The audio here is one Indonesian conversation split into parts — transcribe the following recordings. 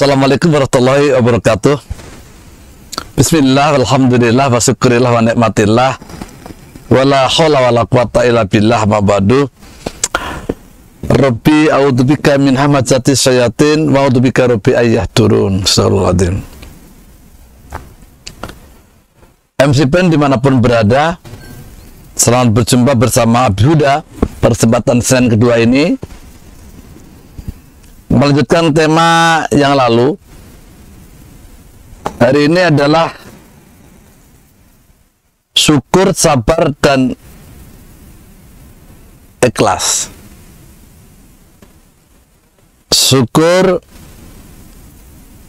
Assalamualaikum warahmatullahi wabarakatuh. Bismillah, alhamdulillah, wa syukurillah, wa nikmatillah, wa la hawla wa la quwata illa billah, ma ba'du. Rabbi a'udzubika min hamazati syayatin wa a'udzubika rabbi ayyahdurun. Astagfirullahaladzim. MC Pen dimanapun berada, selamat berjumpa bersama Abi Huda pada kesempatan Senin kedua ini, melanjutkan tema yang lalu. Hari ini adalah syukur, sabar, dan ikhlas. Syukur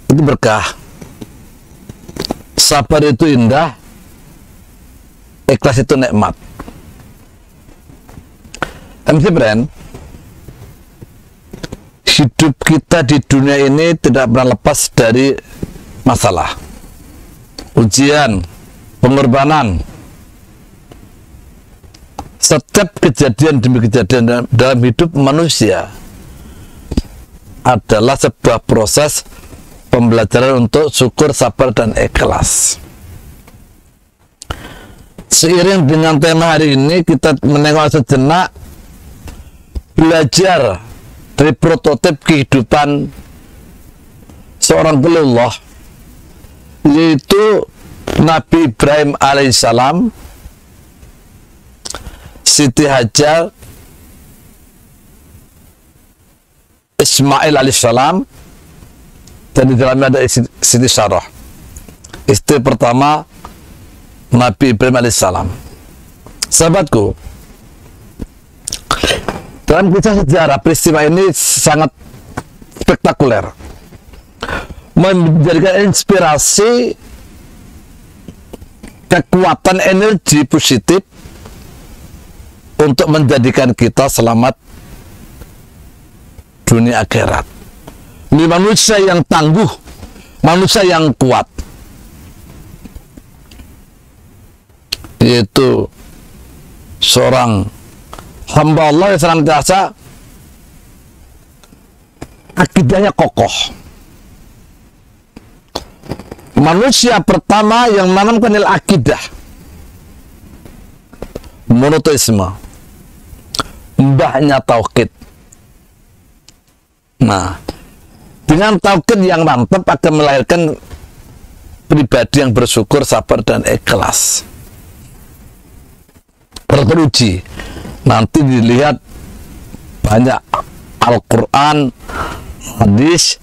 itu berkah, sabar itu indah, ikhlas itu nikmat. MC Brand, hidup kita di dunia ini tidak pernah lepas dari masalah, ujian, pengorbanan. Setiap kejadian demi kejadian dalam hidup manusia adalah sebuah proses pembelajaran untuk syukur, sabar, dan ikhlas. Seiring dengan tema hari ini, kita menengok sejenak, belajar dari prototip kehidupan seorang waliullah, yaitu Nabi Ibrahim alaihissalam, Siti Hajar, Ismail alaihissalam, dan di dalamnya ada Siti Sarah, istri pertama Nabi Ibrahim alaihissalam. Sahabatku, dalam kisah sejarah, peristiwa ini sangat spektakuler, menjadikan inspirasi, kekuatan energi positif untuk menjadikan kita selamat dunia akhirat. Ini manusia yang tangguh, manusia yang kuat, yaitu seorang hamba Allah yang senantiasa akidahnya kokoh. Manusia pertama yang menanamkan nilai akidah monoteisme, mbahnya tauhid. Nah, dengan tauhid yang mantap akan melahirkan pribadi yang bersyukur, sabar, dan ikhlas. Teruji. Nanti dilihat banyak Al-Quran, hadis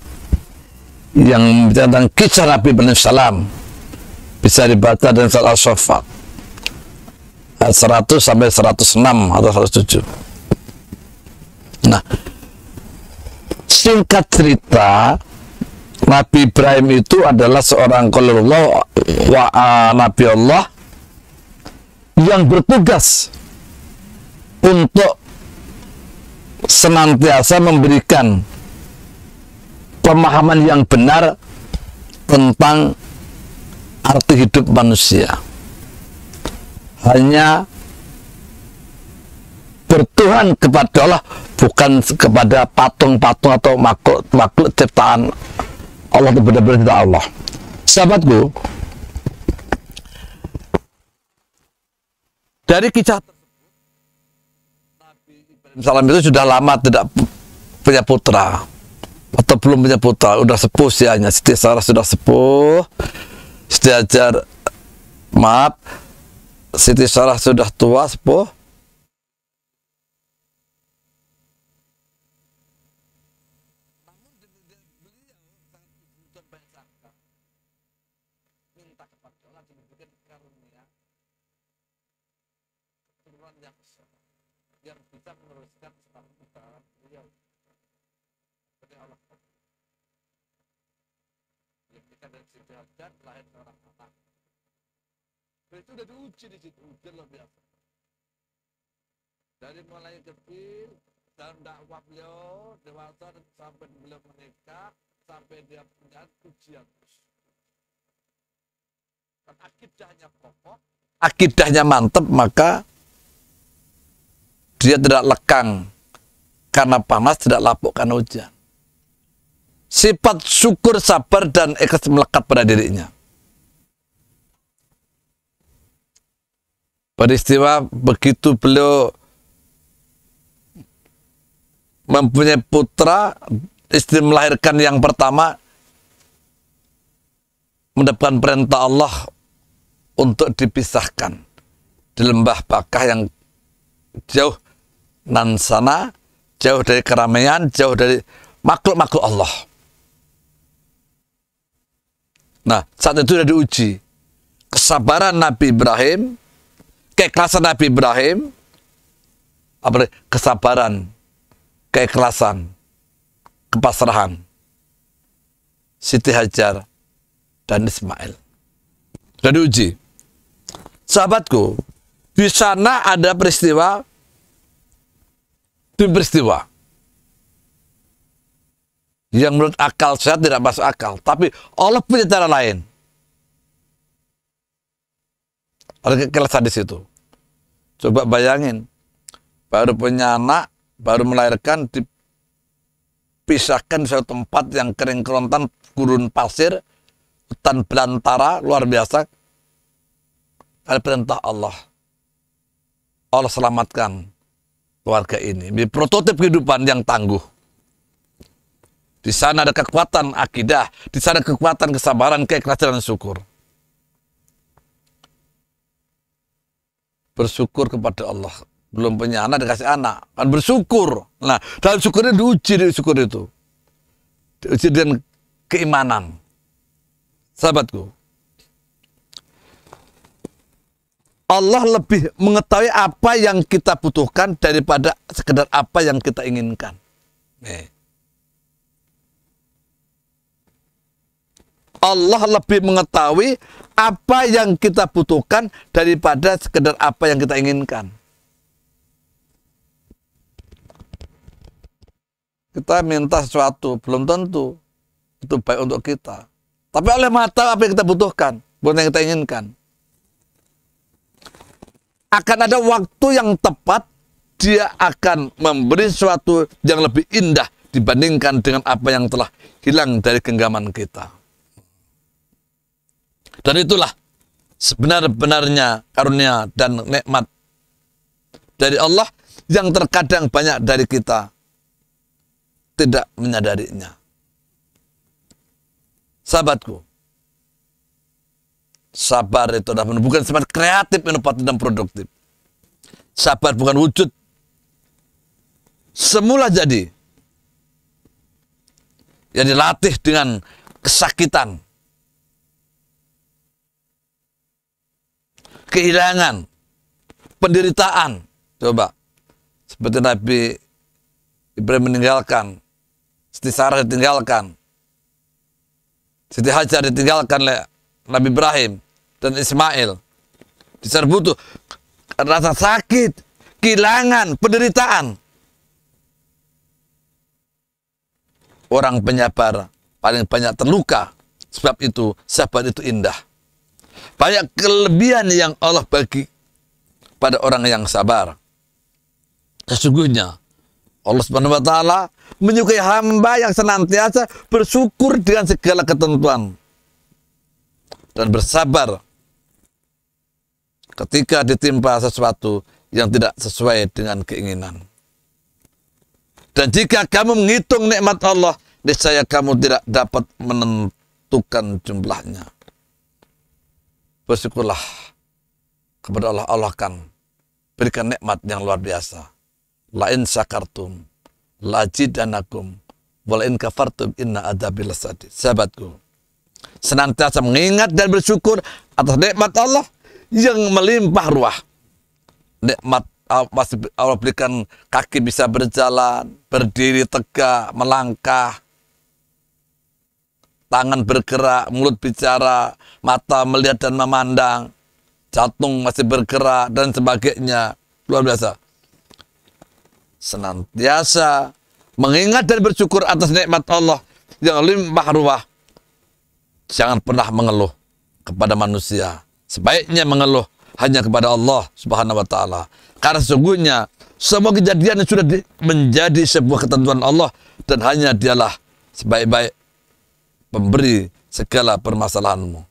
yang bicara tentang kisah Nabi Ibrahim salam, bisa dibaca dari surat Al-Saffat 100 sampai 106 atau 107. Nah, singkat cerita, Nabi Ibrahim itu adalah seorang Khalilullah, Nabi Allah yang bertugas untuk senantiasa memberikan pemahaman yang benar tentang arti hidup manusia. Hanya bertuhan kepada Allah, bukan kepada patung-patung atau makhluk ciptaan Allah. Itu benar-benar tidak Allah. Sahabatku, dari kisah Salam itu sudah lama tidak punya putra, atau belum punya putra, udah sepuh usianya. Siti Sarah sudah sepuh, Siti Hajar, maaf, Siti Sarah sudah tua sepuh. Namun beliau sangat berbaik minta kepada Allah diberikan karunia keturunan yang besar, yang bisa meneruskan kebenaran beliau dari Allah. Ketika dari Siti Hajar lahir seorang anak, itu sudah diuji di situ, ujian luar biasa. Dari mulai kecil dalam dakwah beliau, dewasa sampai beliau menikah, sampai dia punya ujian terus. Dan akidahnya kokoh, akidahnya mantap, maka dia tidak lekang karena panas, tidak lapuk karena hujan. sifat syukur, sabar, dan ikhlas melekat pada dirinya. Peristiwa begitu beliau mempunyai putra, istri melahirkan yang pertama, mendapatkan perintah Allah untuk dipisahkan di lembah Bakah yang jauh nan sana, jauh dari keramaian, jauh dari makhluk-makhluk Allah. Nah, saat itu sudah diuji kesabaran Nabi Ibrahim, keikhlasan Nabi Ibrahim, kesabaran, keikhlasan, kepasrahan Siti Hajar dan Ismail. Sudah diuji. Sahabatku, di sana ada peristiwa yang menurut akal sehat tidak masuk akal, tapi Allah punya cara lain. Ada keikhlasan di situ. Coba bayangin, baru punya anak, baru melahirkan, dipisahkan di suatu tempat yang kering kerontan, gurun pasir, hutan belantara, luar biasa. Ada perintah Allah. Allah selamatkan keluarga ini. Ini prototip kehidupan yang tangguh. Di sana ada kekuatan akidah, di sana kekuatan kesabaran, keikhlasan dan syukur. Bersyukur kepada Allah. Belum punya anak, dikasih anak. Kan bersyukur. Nah, dalam syukurnya diuji dari syukur itu. Diuji dengan keimanan. Sahabatku, Allah lebih mengetahui apa yang kita butuhkan daripada sekedar apa yang kita inginkan. Nih. Allah lebih mengetahui apa yang kita butuhkan daripada sekedar apa yang kita inginkan. Kita minta sesuatu, belum tentu itu baik untuk kita. Tapi Allah Maha tahu apa yang kita butuhkan, bukan yang kita inginkan. Akan ada waktu yang tepat, dia akan memberi sesuatu yang lebih indah dibandingkan dengan apa yang telah hilang dari genggaman kita. Dan itulah sebenar-benarnya karunia dan nikmat dari Allah yang terkadang banyak dari kita tidak menyadarinya. Sahabatku, sabar itu adalah bukan sifat kreatif, inovatif, dan produktif. Sabar bukan wujud semula jadi, yang dilatih dengan kesakitan, kehilangan, penderitaan. Coba, seperti Nabi Ibrahim meninggalkan, Siti Sarah ditinggalkan, Siti Hajar ditinggalkan oleh Nabi Ibrahim dan Ismail. Diserbu tuh rasa sakit, kehilangan, penderitaan. Orang penyabar paling banyak terluka. Sebab itu, sabar itu indah. Banyak kelebihan yang Allah bagi pada orang yang sabar. Sesungguhnya Allah Subhanahu wa taala menyukai hamba yang senantiasa bersyukur dengan segala ketentuan dan bersabar ketika ditimpa sesuatu yang tidak sesuai dengan keinginan. Dan jika kamu menghitung nikmat Allah, niscaya kamu tidak dapat menentukan jumlahnya. Bersyukurlah kepada Allah, Allah akan berikan nikmat yang luar biasa. La in syakartum la azidanakum wa la in kafartum inna adzabi lasadid. Sahabatku, senantiasa mengingat dan bersyukur atas nikmat Allah yang melimpah ruah. Nikmat masih Allah berikan kaki bisa berjalan, berdiri tegak, melangkah, tangan bergerak, mulut bicara, mata melihat dan memandang, jantung masih bergerak, dan sebagainya. Luar biasa. Senantiasa mengingat dan bersyukur atas nikmat Allah yang limpah ruah. Jangan pernah mengeluh kepada manusia. Sebaiknya mengeluh hanya kepada Allah Subhanahu wa taala. Karena sesungguhnya semua kejadian yang sudah menjadi sebuah ketentuan Allah, dan hanya dialah sebaik-baik pemberi segala permasalahanmu.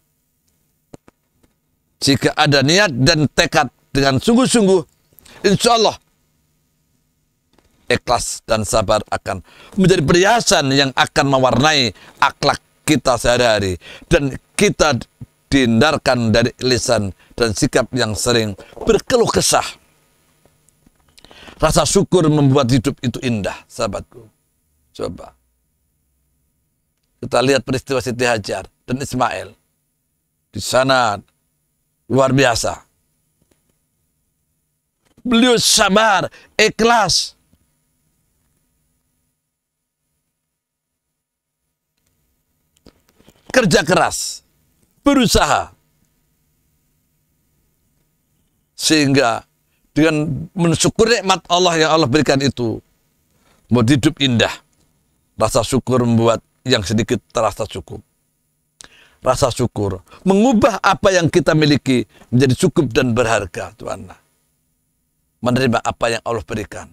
Jika ada niat dan tekad dengan sungguh-sungguh, insya Allah ikhlas dan sabar akan menjadi perhiasan yang akan mewarnai akhlak kita sehari-hari, dan kita dihindarkan dari lisan dan sikap yang sering berkeluh kesah. Rasa syukur membuat hidup itu indah, sahabatku. Coba kita lihat peristiwa Siti Hajar dan Ismail. Di sana luar biasa. Beliau sabar, ikhlas. Kerja keras, berusaha. Sehingga dengan mensyukuri nikmat Allah yang Allah berikan itu, membuat hidup indah. Rasa syukur membuat yang sedikit terasa cukup. Rasa syukur mengubah apa yang kita miliki menjadi cukup dan berharga, Tuhan. Menerima apa yang Allah berikan,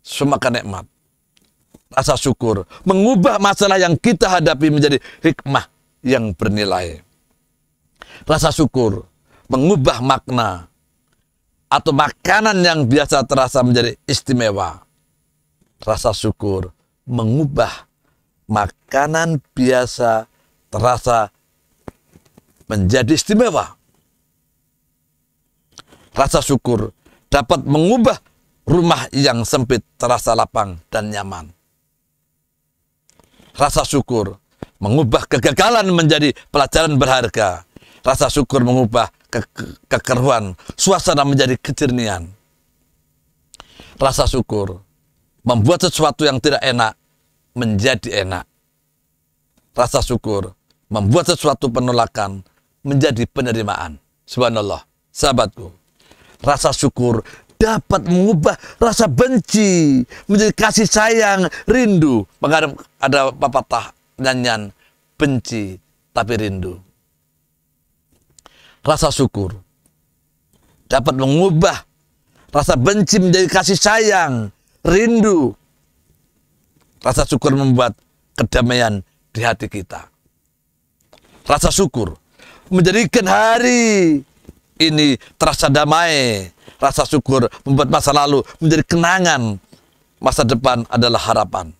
semakan nikmat. Rasa syukur mengubah masalah yang kita hadapi menjadi hikmah yang bernilai. Rasa syukur mengubah makna atau makanan yang biasa terasa menjadi istimewa. Rasa syukur mengubah makanan biasa terasa menjadi istimewa. Rasa syukur dapat mengubah rumah yang sempit terasa lapang dan nyaman. Rasa syukur mengubah kegagalan menjadi pelajaran berharga. Rasa syukur mengubah kekeruhan suasana menjadi kejernihan. Rasa syukur membuat sesuatu yang tidak enak menjadi enak. Rasa syukur membuat sesuatu penolakan menjadi penerimaan. Subhanallah, sahabatku. Rasa syukur dapat mengubah rasa benci menjadi kasih sayang, rindu. Menghadap ada pepatah nyanyian, benci tapi rindu. Rasa syukur dapat mengubah rasa benci menjadi kasih sayang, rindu. Rasa syukur membuat kedamaian di hati kita. Rasa syukur menjadikan hari ini terasa damai. Rasa syukur membuat masa lalu menjadi kenangan. Masa depan adalah harapan.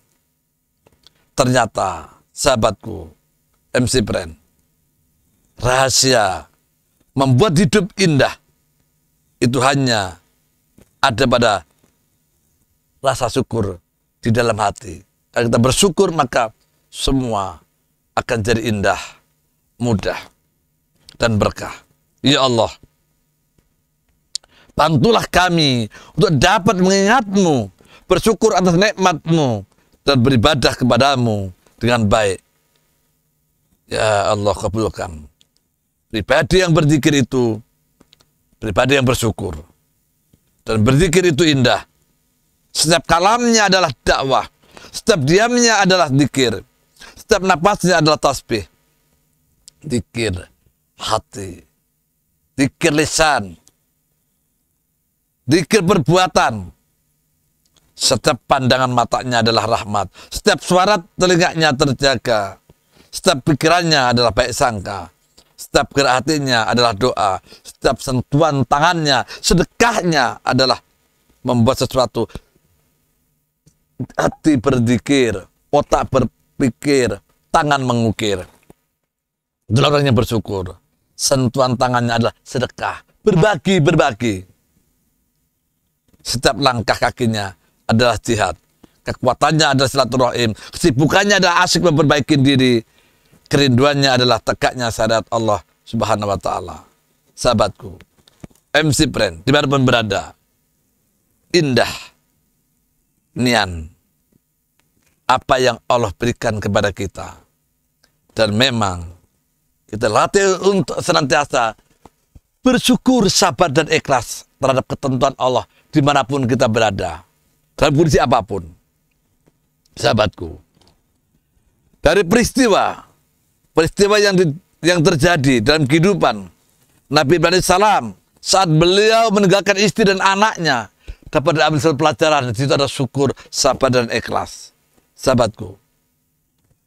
Ternyata, sahabatku, MC Brand, rahasia membuat hidup indah itu hanya ada pada rasa syukur di dalam hati. Kalau kita bersyukur, maka semua akan jadi indah, mudah, dan berkah. Ya Allah, bantulah kami untuk dapat mengingatmu, bersyukur atas nikmatmu, dan beribadah kepadamu dengan baik. Ya Allah, kabulkan. Pribadi yang berzikir itu, pribadi yang bersyukur. Dan berzikir itu indah. Setiap kalamnya adalah dakwah. Setiap diamnya adalah zikir. Setiap napasnya adalah tasbih. Zikir hati, zikir lisan, zikir perbuatan. Setiap pandangan matanya adalah rahmat. Setiap suara telinganya terjaga. Setiap pikirannya adalah baik sangka. Setiap gerak hatinya adalah doa. Setiap sentuhan tangannya, sedekahnya adalah membuat sesuatu. Hati berzikir, otak berpikir, tangan mengukir. Itulah orang yang bersyukur. Sentuhan tangannya adalah sedekah. Berbagi. Setiap langkah kakinya adalah jihad. Kekuatannya adalah silaturahim. Kesibukannya adalah asyik memperbaiki diri. Kerinduannya adalah tegaknya syariat Allah Subhanahu wa ta'ala. Sahabatku, MC Brand, dimanapun berada, indah nian apa yang Allah berikan kepada kita. Dan memang kita latih untuk senantiasa bersyukur, sabar, dan ikhlas terhadap ketentuan Allah dimanapun kita berada, dalam kondisi apapun. Sahabatku, dari peristiwa yang terjadi dalam kehidupan Nabi Ibrahim salam saat beliau meninggalkan istri dan anaknya, dapat diambil satu pelajaran. Di situ ada syukur, sabar, dan ikhlas. Sahabatku,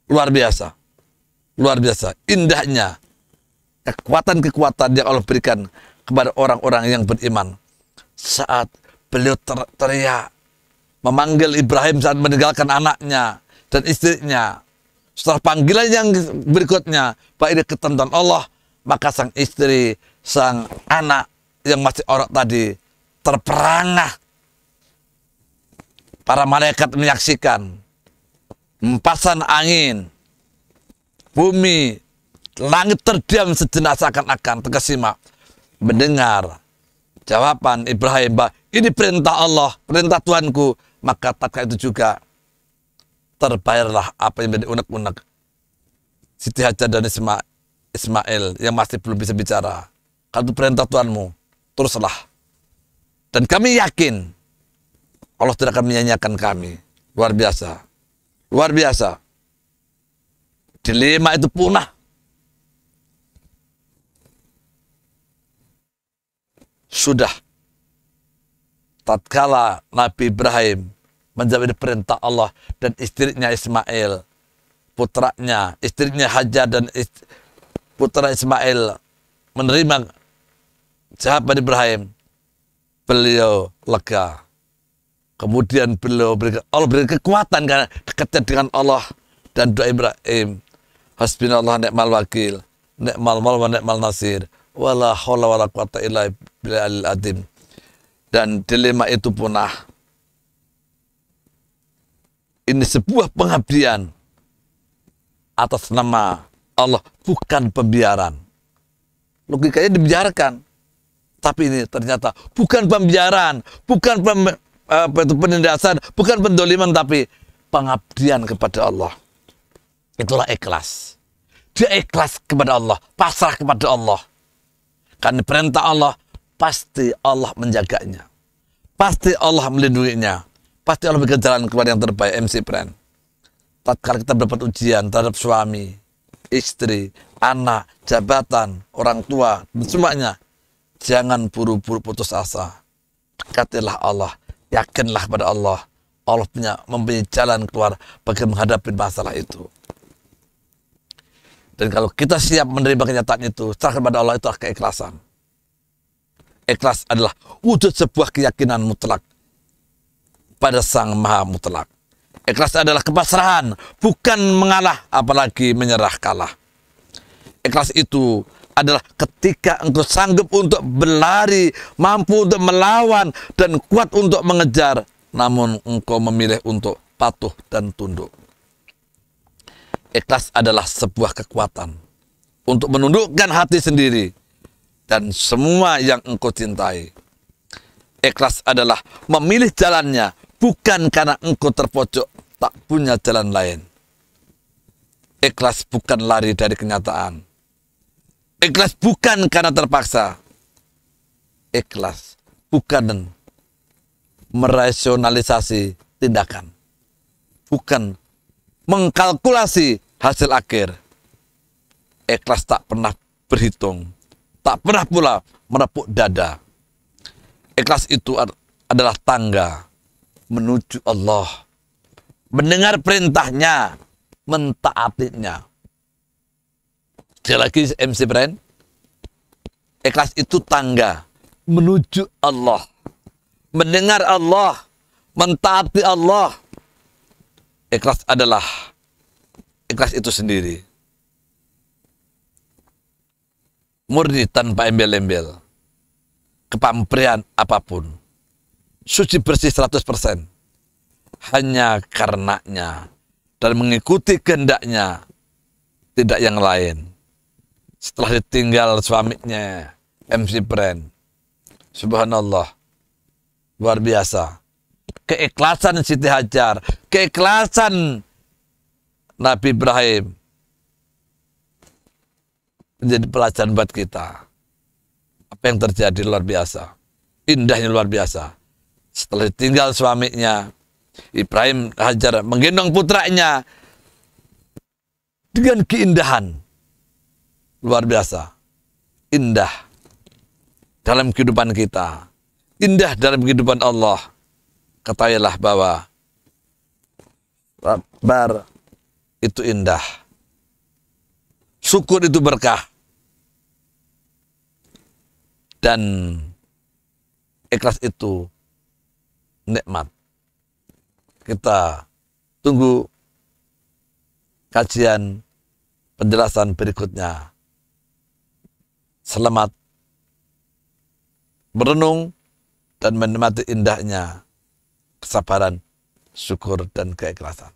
luar biasa. luar biasa indahnya kekuatan-kekuatan yang Allah berikan kepada orang-orang yang beriman. Saat beliau teriak memanggil Ibrahim saat meninggalkan anaknya dan istrinya. Setelah panggilan yang berikutnya, Pak, ini ketentuan Allah, maka sang istri, sang anak yang masih orok tadi terperangah. Para malaikat menyaksikan hempasan angin, bumi, langit terdiam sejenak seakan-akan terkesima mendengar jawaban Ibrahim bahwa ini perintah Allah, perintah Tuhanku. Maka tatkala itu juga terbayarlah apa yang menjadi unek-unek Siti Hajar dan Ismail yang masih belum bisa bicara. Kalau itu perintah Tuhanmu, teruslah. Dan kami yakin Allah tidak akan menyanyiakan kami. Luar biasa. Luar biasa. Dilema itu punah. Sudah. Tatkala Nabi Ibrahim menjawab perintah Allah dan istrinya Ismail, putranya, istrinya Hajar dan putra Ismail menerima jawaban Ibrahim, beliau lega. Kemudian beliau Allah berikan kekuatan karena dekatnya dengan Allah dan doa Ibrahim. Hasbunallah ni'mal wakil, ni'mal maula wa ni'mal nasir, wala haula wala quwata illa billahil azim. Dan dilema itu punah. Ini sebuah pengabdian atas nama Allah, bukan pembiaran. Logikanya dibiarkan, tapi ini ternyata bukan pembiaran, bukan penindasan, bukan pendoliman, tapi pengabdian kepada Allah. Itulah ikhlas. Dia ikhlas kepada Allah, pasrah kepada Allah. Karena perintah Allah, pasti Allah menjaganya. Pasti Allah melindunginya. Pasti Allah berikan jalan kepada yang terbaik. MC Friend, tatkala kita mendapat ujian terhadap suami, istri, anak, jabatan, orang tua, dan semuanya, jangan buru-buru putus asa. Dekatilah Allah, yakinlah pada Allah. Allah mempunyai jalan keluar bagi menghadapi masalah itu. Dan kalau kita siap menerima kenyataan itu, serahkan pada Allah, itu adalah keikhlasan. Ikhlas adalah wujud sebuah keyakinan mutlak pada Sang Maha Mutlak. Ikhlas adalah kepasrahan, bukan mengalah, apalagi menyerah kalah. Ikhlas itu adalah ketika engkau sanggup untuk berlari, mampu untuk melawan, dan kuat untuk mengejar, namun engkau memilih untuk patuh dan tunduk. Ikhlas adalah sebuah kekuatan untuk menundukkan hati sendiri dan semua yang engkau cintai. Ikhlas adalah memilih jalannya, bukan karena engkau terpojok, tak punya jalan lain. Ikhlas bukan lari dari kenyataan. Ikhlas bukan karena terpaksa. Ikhlas bukan merasionalisasi tindakan. Bukan mengkalkulasi hasil akhir. Ikhlas tak pernah berhitung. Tak pernah pula menepuk dada. Ikhlas itu adalah tangga menuju Allah. Mendengar perintahnya, mentaatinya. Sekali lagi MC Friend, ikhlas itu tangga menuju Allah. Mendengar Allah, mentaati Allah. Ikhlas adalah ikhlas itu sendiri. Murni tanpa embel-embel. Kepamprian apapun. Suci bersih 100%. Hanya karenanya dan mengikuti kehendaknya, tidak yang lain. Setelah ditinggal suaminya, MC Friend, subhanallah, luar biasa. Keikhlasan Siti Hajar, keikhlasan Nabi Ibrahim menjadi pelajaran buat kita. Apa yang terjadi luar biasa. Indahnya luar biasa. Setelah ditinggal suaminya, Ibrahim Hajar menggendong putranya dengan keindahan luar biasa. Indah dalam kehidupan kita, indah dalam kehidupan Allah. Ketahuilah bahwa sabar itu indah. syukur itu berkah. Dan ikhlas itu nikmat. Kita tunggu kajian penjelasan berikutnya. Selamat merenung dan menikmati indahnya kesabaran, syukur, dan keikhlasan.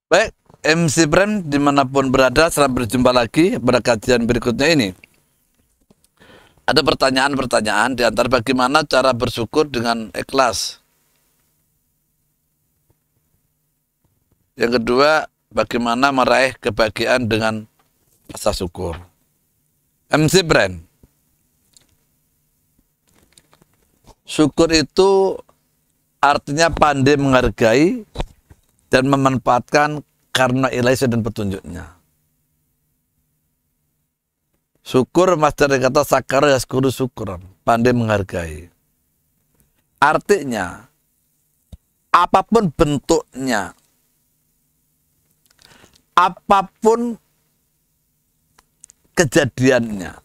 Baik, MC Prem dimanapun berada, selamat berjumpa lagi pada kajian berikutnya ini. Ada pertanyaan-pertanyaan di antara bagaimana cara bersyukur dengan ikhlas. Yang kedua, bagaimana meraih kebahagiaan dengan rasa syukur. MC Prem, syukur itu artinya pandai menghargai dan memanfaatkan karena ilahi dan petunjuknya. Syukur masdar dari kata sakara yaskuru syukuran, pandai menghargai. Artinya, apapun bentuknya, apapun kejadiannya,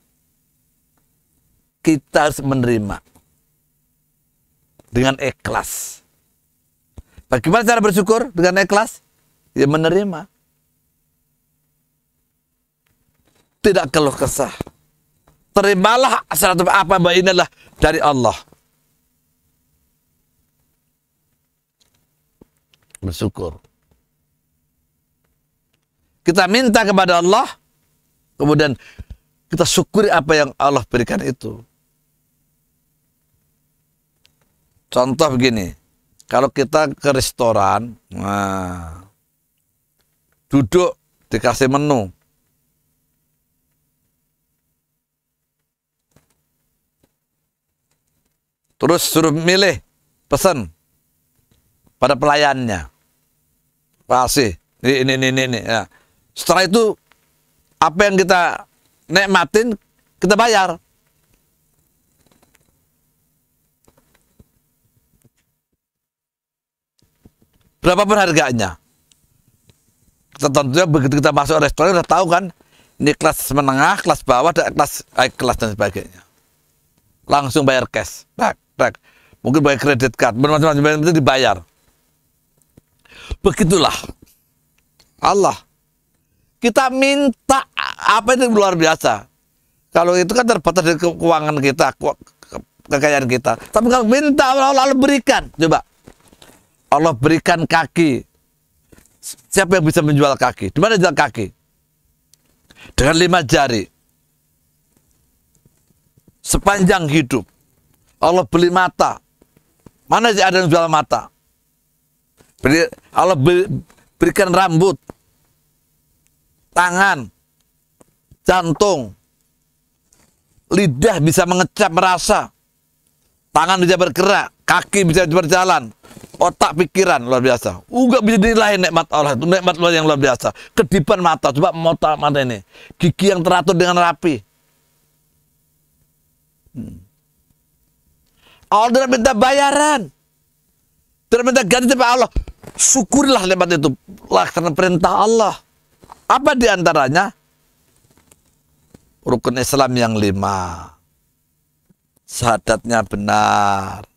kita harus menerima dengan ikhlas. Bagaimana cara bersyukur dengan ikhlas? Ya menerima. Tidak keluh kesah. Terimalah apa ini adalah dari Allah. Bersyukur. Kita minta kepada Allah, kemudian kita syukuri apa yang Allah berikan itu. Contoh begini. Kalau kita ke restoran, nah, duduk dikasih menu, terus suruh milih, pesan pada pelayannya, kasih ini. Ya. Setelah itu apa yang kita nikmatin kita bayar. Berapapun harganya. Tentunya begitu kita masuk restoran udah tahu kan, Ini kelas menengah, kelas bawah, dan kelas dan sebagainya. Langsung bayar cash. Tak. Mungkin bayar kredit card, macam-macam itu dibayar. Begitulah Allah. Kita minta apa itu luar biasa. Kalau itu kan terbatas dari keuangan kita, kekayaan kita. Tapi kalau minta Allah berikan. Coba. Allah berikan kaki. Siapa yang bisa menjual kaki? Di mana jual kaki? Dengan 5 jari. Sepanjang hidup. Allah beli mata. Mana ada yang jual mata? Allah berikan rambut, tangan, jantung, lidah bisa mengecap merasa, tangan bisa bergerak, kaki bisa berjalan, otak pikiran luar biasa. Enggak bisa dinilai nikmat Allah itu, nikmat Allah yang luar biasa. Kedipan mata, coba mata ini, gigi yang teratur dengan rapi. Allah tidak minta bayaran, tidak minta ganti sama Allah. Syukurilah nikmat itu, laksana perintah Allah. Apa diantaranya? Rukun Islam yang 5. Syahadatnya benar,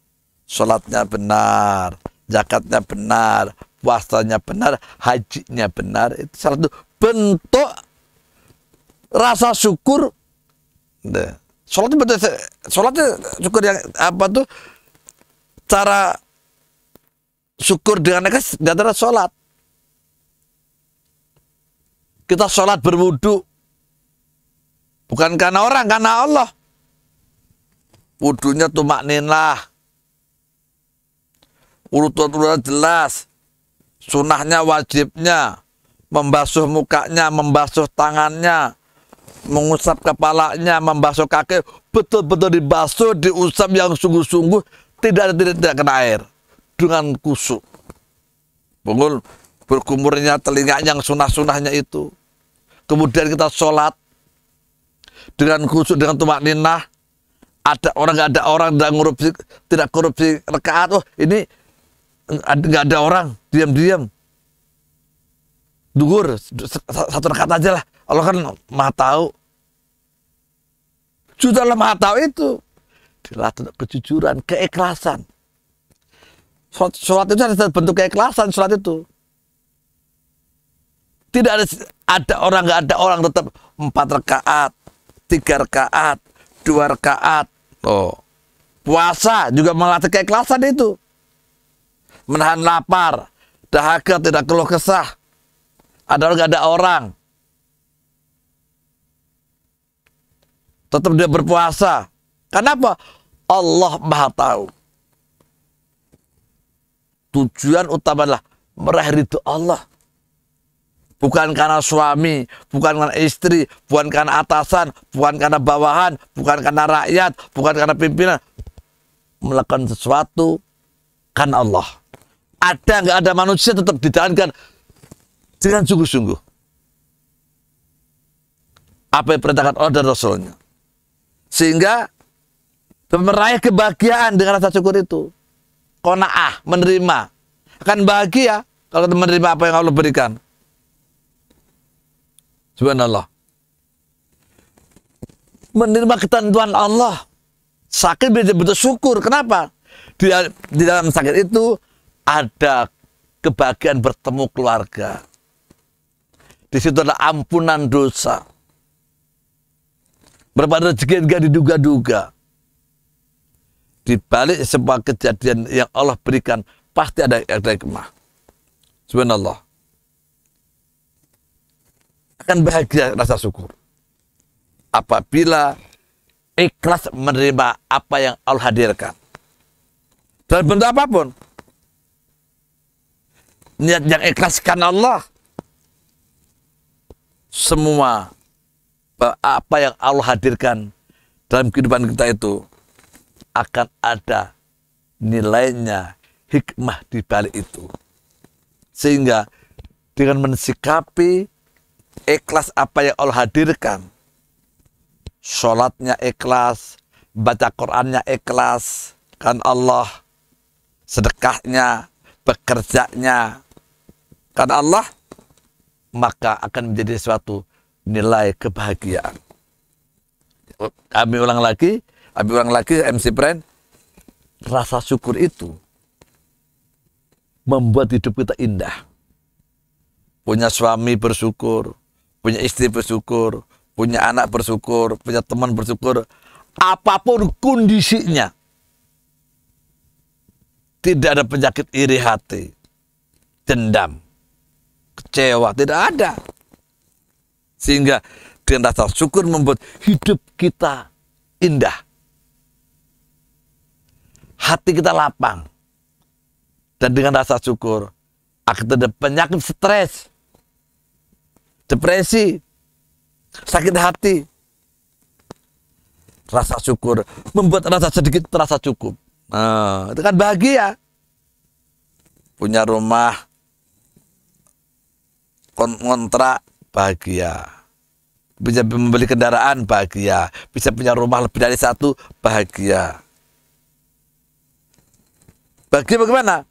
sholatnya benar, zakatnya benar, puasanya benar, hajinya benar. Itu salah satu bentuk rasa syukur. Sholatnya syukur yang apa tuh? Cara syukur dengan ikhlas di antara sholat. Kita sholat berwudu bukan karena orang, karena Allah. Wudunya tumakninah, urut-urutan jelas, sunahnya, wajibnya, membasuh mukanya, membasuh tangannya, mengusap kepalanya, membasuh kaki, betul-betul dibasuh, diusap yang sungguh-sungguh, tidak kena air, dengan kusuk. Berkumurnya telinga yang sunah-sunahnya itu. Kemudian kita sholat dengan kusuk, dengan tumakninah. Ada orang, nggak ada orang, tidak korupsi rakaat. Oh, ini nggak ada orang, diam-diam. Duhur, satu rakaat aja lah. Allah kan maha tahu. Sudah maha tahu itu. Dilatih kejujuran, keikhlasan. Sholat itu ada bentuk keikhlasan, sholat itu. Tidak ada orang, nggak ada orang, tetap 4 rakaat, 3 rakaat, 2 rakaat. Oh, puasa juga melatih keikhlasan itu. Menahan lapar, dahaga, tidak keluh kesah. Ada orang, nggak ada orang. Tetap dia berpuasa. Kenapa? Allah maha tahu. Tujuan utama adalah meraih ridho Allah. Bukan karena suami, bukan karena istri, bukan karena atasan, bukan karena bawahan, bukan karena rakyat, bukan karena pimpinan. Melakukan sesuatu karena Allah. Ada nggak ada manusia tetap dijalankan dengan sungguh-sungguh. Apa yang diperintahkan Allah dan Rasulnya. Sehingga meraih kebahagiaan dengan rasa syukur itu. Qanaah, menerima. Akan bahagia kalau menerima apa yang Allah berikan. Subhanallah. Menerima ketentuan Allah. Sakit betul-betul syukur. Kenapa? Di dalam sakit itu ada kebahagiaan bertemu keluarga. Di situ ada ampunan dosa. Berapa rezeki yang tidak diduga-duga. Di balik sebuah kejadian yang Allah berikan, pasti ada hikmah. Subhanallah. Akan bahagia rasa syukur apabila ikhlas menerima apa yang Allah hadirkan dalam bentuk apapun. Niat yang ikhlas karena Allah, semua apa yang Allah hadirkan dalam kehidupan kita itu akan ada nilainya, hikmah di balik itu. Sehingga dengan mensikapi ikhlas apa yang Allah hadirkan, sholatnya ikhlas, baca Qur'annya ikhlas kan Allah, sedekahnya, bekerjanya kan Allah, maka akan menjadi sesuatu nilai kebahagiaan. Kami ulang lagi MC Friend, rasa syukur itu membuat hidup kita indah. Punya suami bersyukur, punya istri bersyukur, punya anak bersyukur, punya teman bersyukur, apapun kondisinya. Tidak ada penyakit iri hati, dendam, kecewa, tidak ada. Sehingga dengan rasa syukur membuat hidup kita indah. Hati kita lapang. Dan dengan rasa syukur akan ada penyakit stres, depresi, sakit hati. Rasa syukur membuat rasa sedikit terasa cukup. Nah, itu kan bahagia. Punya rumah, kontrak, bahagia. Bisa membeli kendaraan, bahagia. Bisa punya rumah lebih dari satu, bahagia. Bahagia bagaimana?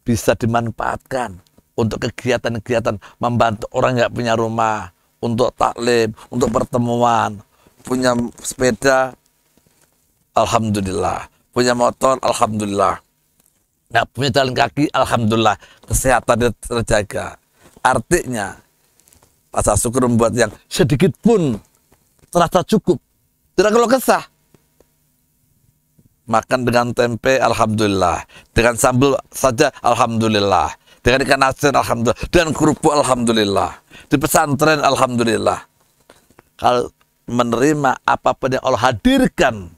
Bisa dimanfaatkan untuk kegiatan-kegiatan membantu orang yang punya rumah, untuk taklim, untuk pertemuan. Punya sepeda, alhamdulillah. Punya motor, alhamdulillah. Nggak punya jalan kaki, alhamdulillah. Kesehatan terjaga. Artinya, rasa syukur membuat yang sedikit pun terasa cukup. Tidak keluh kesah. Makan dengan tempe, alhamdulillah. Dengan sambal saja, alhamdulillah. Dengan ikan asin, alhamdulillah. Dengan kerupuk, alhamdulillah. Di pesantren, alhamdulillah. Kalau menerima apapun yang Allah hadirkan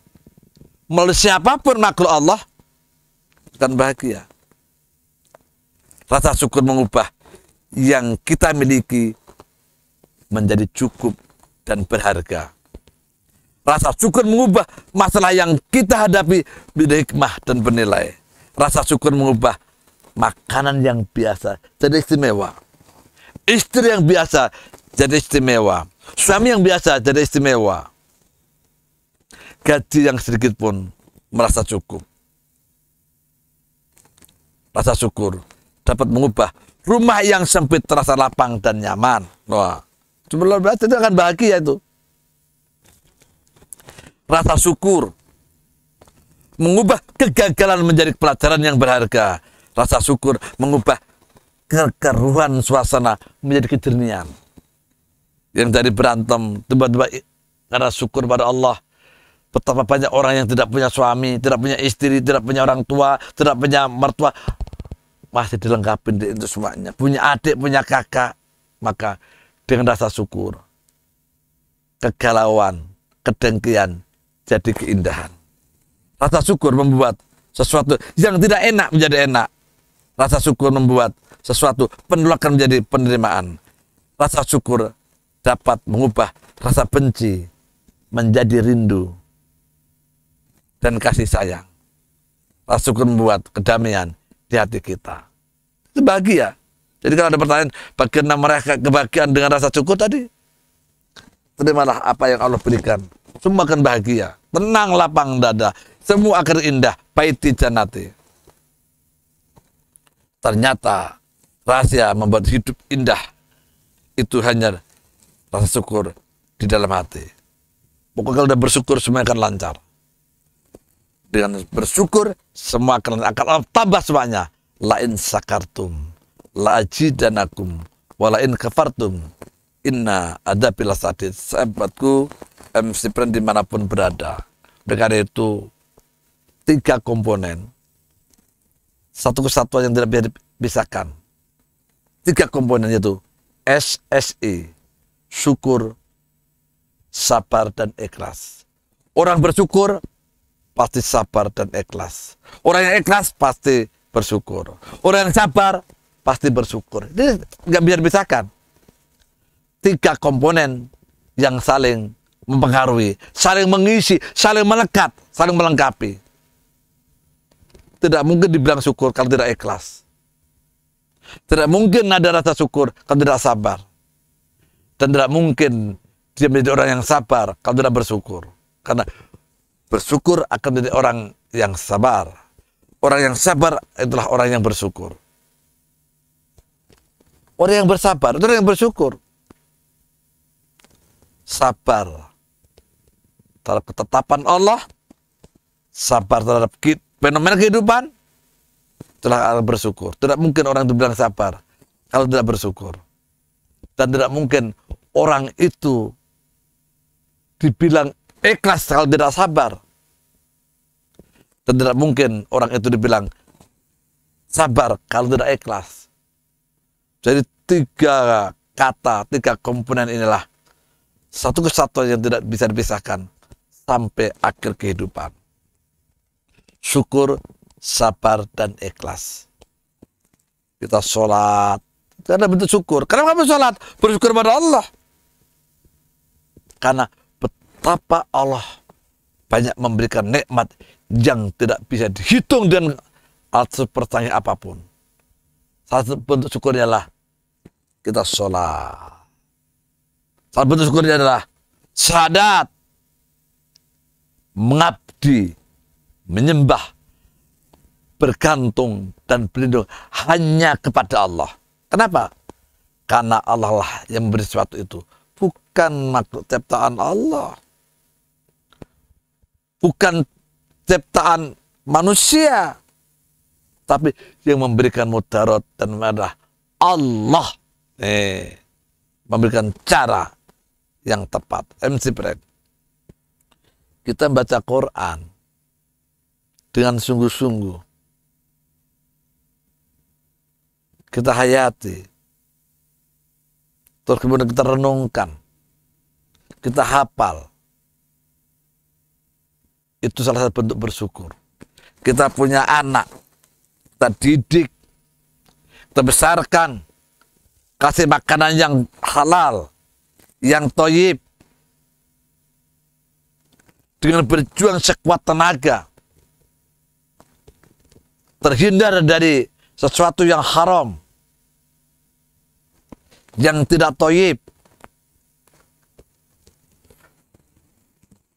melalui siapapun makhluk Allah, akan bahagia. Rasa syukur mengubah yang kita miliki menjadi cukup dan berharga. Rasa syukur mengubah masalah yang kita hadapi menjadi hikmah dan bernilai. Rasa syukur mengubah makanan yang biasa jadi istimewa. Istri yang biasa jadi istimewa. Suami yang biasa jadi istimewa. Gaji yang sedikit pun merasa cukup. Rasa syukur dapat mengubah rumah yang sempit terasa lapang dan nyaman. Wah, luar biasa, itu akan bahagia itu. Rasa syukur mengubah kegagalan menjadi pelajaran yang berharga. Rasa syukur mengubah kekeruhan suasana menjadi kejernihan. Yang dari berantem tiba-tiba karena syukur pada Allah. Betapa banyak orang yang tidak punya suami, tidak punya istri, tidak punya orang tua, tidak punya mertua, masih dilengkapi itu semuanya. Punya adik, punya kakak, maka dengan rasa syukur, kegalauan, kedengkian jadi keindahan. Rasa syukur membuat sesuatu yang tidak enak menjadi enak. Rasa syukur membuat sesuatu penolakan menjadi penerimaan. Rasa syukur dapat mengubah rasa benci menjadi rindu dan kasih sayang. Rasa syukur membuat kedamaian di hati kita. Itu bahagia. Jadi kalau ada pertanyaan, bagaimana mereka kebahagiaan dengan rasa syukur tadi? Terimalah apa yang Allah berikan. Semua akan bahagia. Tenang, lapang dada. Semua akan indah. Baiti jannati. Ternyata rahasia membuat hidup indah itu hanya rasa syukur di dalam hati. Pokoknya kalau udah bersyukur semua akan lancar. Dengan bersyukur semua akan tambah semuanya. Lain sakartum, la ajidanakum, walain kafartum, inna adabi lasadid. Sahabatku, MC Friend dimanapun berada. Dengan itu 3 komponen. Satu kesatuan yang tidak bisa dipisahkan. 3 komponen yaitu SSI, syukur, sabar, dan ikhlas. Orang bersyukur pasti sabar dan ikhlas. Orang yang ikhlas pasti bersyukur. Orang yang sabar pasti bersyukur. Ini nggak bisa dipisahkan. 3 komponen yang saling mempengaruhi, saling mengisi, saling melekat, saling melengkapi. Tidak mungkin dibilang syukur kalau tidak ikhlas. Tidak mungkin ada rasa syukur kalau tidak sabar. Dan tidak mungkin dia menjadi orang yang sabar kalau tidak bersyukur. Karena bersyukur akan menjadi orang yang sabar. Orang yang sabar itulah orang yang bersyukur. Orang yang bersabar itu orang yang bersyukur. sabar terhadap ketetapan Allah, sabar terhadap fenomena kehidupan, telah bersyukur. Tidak mungkin orang itu bilang sabar kalau tidak bersyukur. Dan tidak mungkin orang itu dibilang ikhlas kalau tidak sabar. Dan tidak mungkin orang itu dibilang sabar kalau tidak ikhlas. Jadi 3 kata, 3 komponen inilah satu kesatuan yang tidak bisa dipisahkan sampai akhir kehidupan. Syukur, sabar, dan ikhlas. Kita sholat, itu ada bentuk syukur. Kenapa kamu sholat? Bersyukur pada Allah. Karena betapa Allah banyak memberikan nikmat yang tidak bisa dihitung dengan alat seperti apapun. Salah satu bentuk syukurnya adalah kita sholat. Salah satu bentuk syukurnya adalah syahadat, mengabdi, menyembah, bergantung dan berlindung hanya kepada Allah. Kenapa? Karena Allah lah yang memberi sesuatu itu, bukan makhluk ciptaan Allah, bukan ciptaan manusia, tapi yang memberikan mudarat dan adalah Allah. Memberikan cara yang tepat. MC Pred, kita baca Quran dengan sungguh-sungguh, kita hayati, terus kemudian kita renungkan, kita hafal, itu salah satu bentuk bersyukur. Kita punya anak, kita didik, kita besarkan, kasih makanan yang halal, yang thayyib, dengan berjuang sekuat tenaga, terhindar dari sesuatu yang haram, yang tidak thayyib,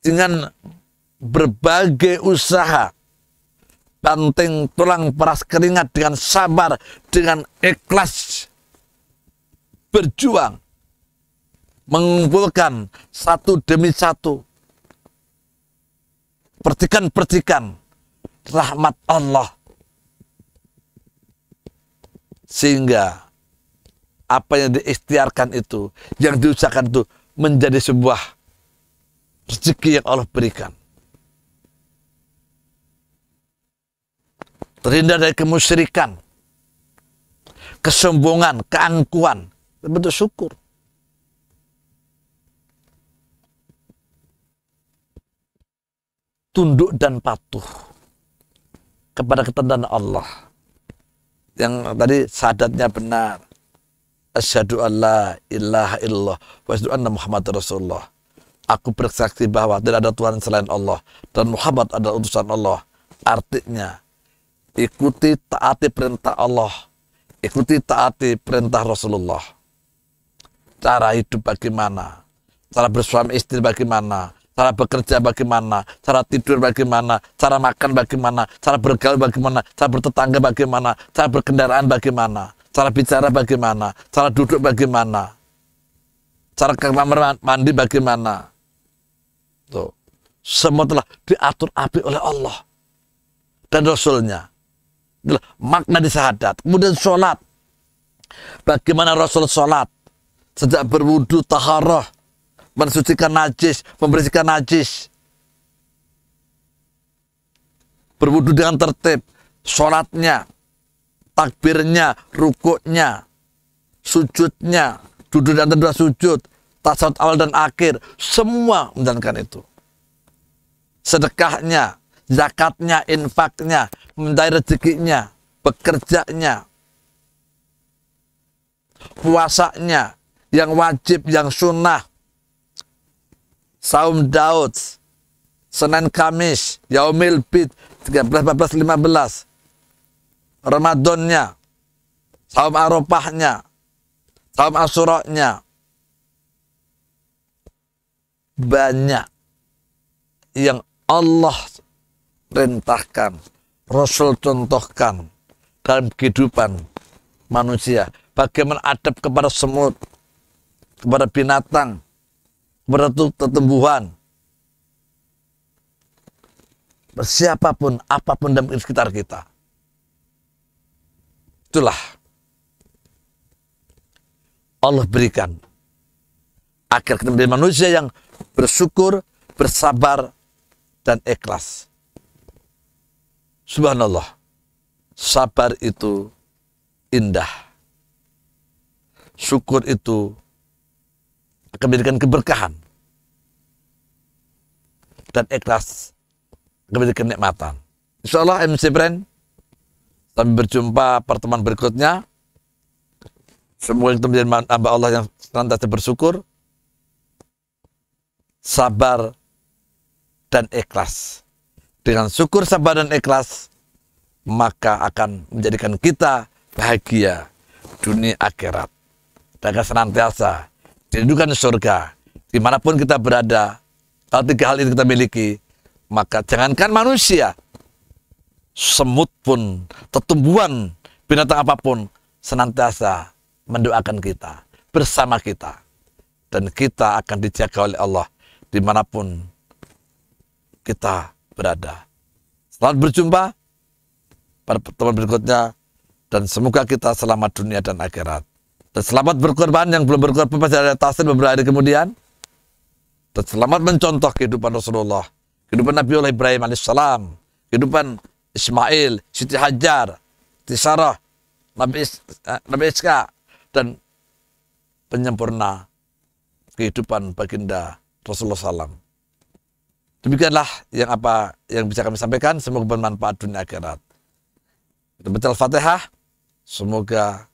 dengan berbagai usaha, banting tulang peras keringat, dengan sabar, dengan ikhlas, berjuang, mengumpulkan satu demi satu percikan-percikan rahmat Allah, sehingga apa yang diikhtiarkan itu, yang diusahakan itu menjadi sebuah rezeki yang Allah berikan. Terhindar dari kemusyrikan, kesombongan, keangkuhan, bentuk syukur. Tunduk dan patuh kepada ketentuan Allah. Yang tadi syahadatnya benar. Asyhadu an la ilaha illallah wa asyhadu anna Muhammadar Rasulullah. Aku bersaksi bahwa tidak ada Tuhan selain Allah dan Muhammad adalah utusan Allah. Artinya, ikuti taati perintah Allah, ikuti taati perintah Rasulullah. Cara hidup bagaimana, cara bersuami istri bagaimana, cara bekerja bagaimana, cara tidur bagaimana, cara makan bagaimana, cara bergaul bagaimana, cara bertetangga bagaimana, cara berkendaraan bagaimana, cara bicara bagaimana, cara duduk bagaimana, cara ke kamar mandi bagaimana. Tuh, semua telah diatur api oleh Allah dan Rasulnya. Itulah makna di syahadat. Kemudian sholat. Bagaimana Rasul sholat? Sejak berwudu, taharah, mensucikan najis, membersihkan najis, berwudu dengan tertib, sholatnya, takbirnya, rukuknya, sujudnya, duduk dan terdua sujud, tasawuf awal dan akhir, semua menjalankan itu. Sedekahnya, zakatnya, infaknya, mencari rezekinya, bekerjanya, puasanya, yang wajib, yang sunnah, saum Daud, Senin Kamis, Yaumil Bid, 13, 14, 15, Ramadannya, saum Arafahnya, saum Asyuranya. Banyak yang Allah perintahkan, Rasul contohkan dalam kehidupan manusia. Bagaimana adab kepada semut, kepada binatang, pertumbuhan. Siapapun, apapun dalam sekitar kita. Itulah Allah berikan agar kita menjadi manusia yang bersyukur, bersabar, dan ikhlas. Subhanallah, sabar itu indah. Syukur itu akan memberikan keberkahan. Dan ikhlas akan memberikan kenikmatan. InsyaAllah MC Brand, sampai berjumpa pertemuan berikutnya. Semoga kita menjadi hamba Allah yang senantiasa bersyukur, sabar, dan ikhlas. Dengan syukur, sabar, dan ikhlas, maka akan menjadikan kita bahagia dunia akhirat. Dan akan senantiasa dirindukan surga. Dimanapun kita berada, kalau tiga hal ini kita miliki, maka jangankan manusia, semut pun, tumbuhan, binatang apapun, senantiasa mendoakan kita, bersama kita. Dan kita akan dijaga oleh Allah dimanapun kita berada. Selamat berjumpa pada pertemuan berikutnya, dan semoga kita selamat dunia dan akhirat. Dan selamat berkorban yang belum berkorban pasti ada tasir beberapa hari kemudian. Dan selamat mencontoh kehidupan Rasulullah, kehidupan Nabi Ibrahim alaihissalam, kehidupan Ismail, Siti Hajar, Siti Sarah, Nabi Iska, dan penyempurna kehidupan baginda Rasulullah SAW. Demikianlah yang bisa kami sampaikan. Semoga bermanfaat dunia akhirat. Kita baca Al-Fatihah. Semoga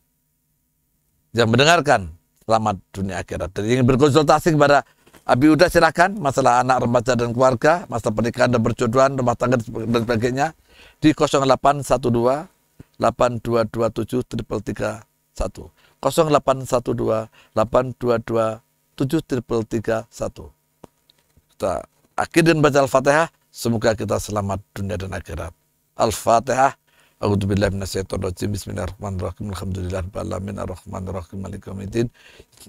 yang mendengarkan selamat dunia akhirat. Dan ingin berkonsultasi kepada Abi Uda, silakan. Masalah anak, remaja, dan keluarga, masalah pernikahan dan perjodohan, rumah tangga, dan sebagainya. Di 0812 8227 331. 0812 8227 331. Kita akhirin baca Al-Fatihah. Semoga kita selamat dunia dan akhirat. Al-Fatihah. A'udzubillahi minasyaitonirrajim. Bismillahirrahmanirrahim. Alhamdulillahirabbil alamin arrahmanirrahim maliki yaumiddin.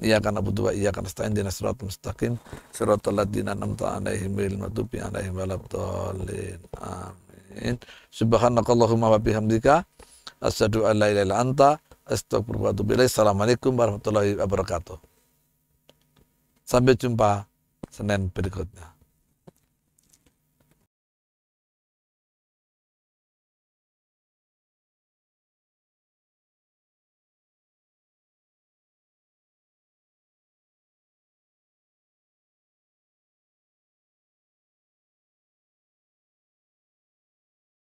Iyyaka na'budu wa iyyaka nasta'in. Ihdinas siratal mustaqim. Siratal ladzina an'amta 'alaihim ghairil maghdubi 'alaihim waladdallin. Amin. Subhanakallahumma wa bihamdika asyhadu an la ilaha illa anta astaghfiruka wa atubu ilaik. Assalamualaikum warahmatullahi wabarakatuh. Sampai jumpa Senin berikutnya.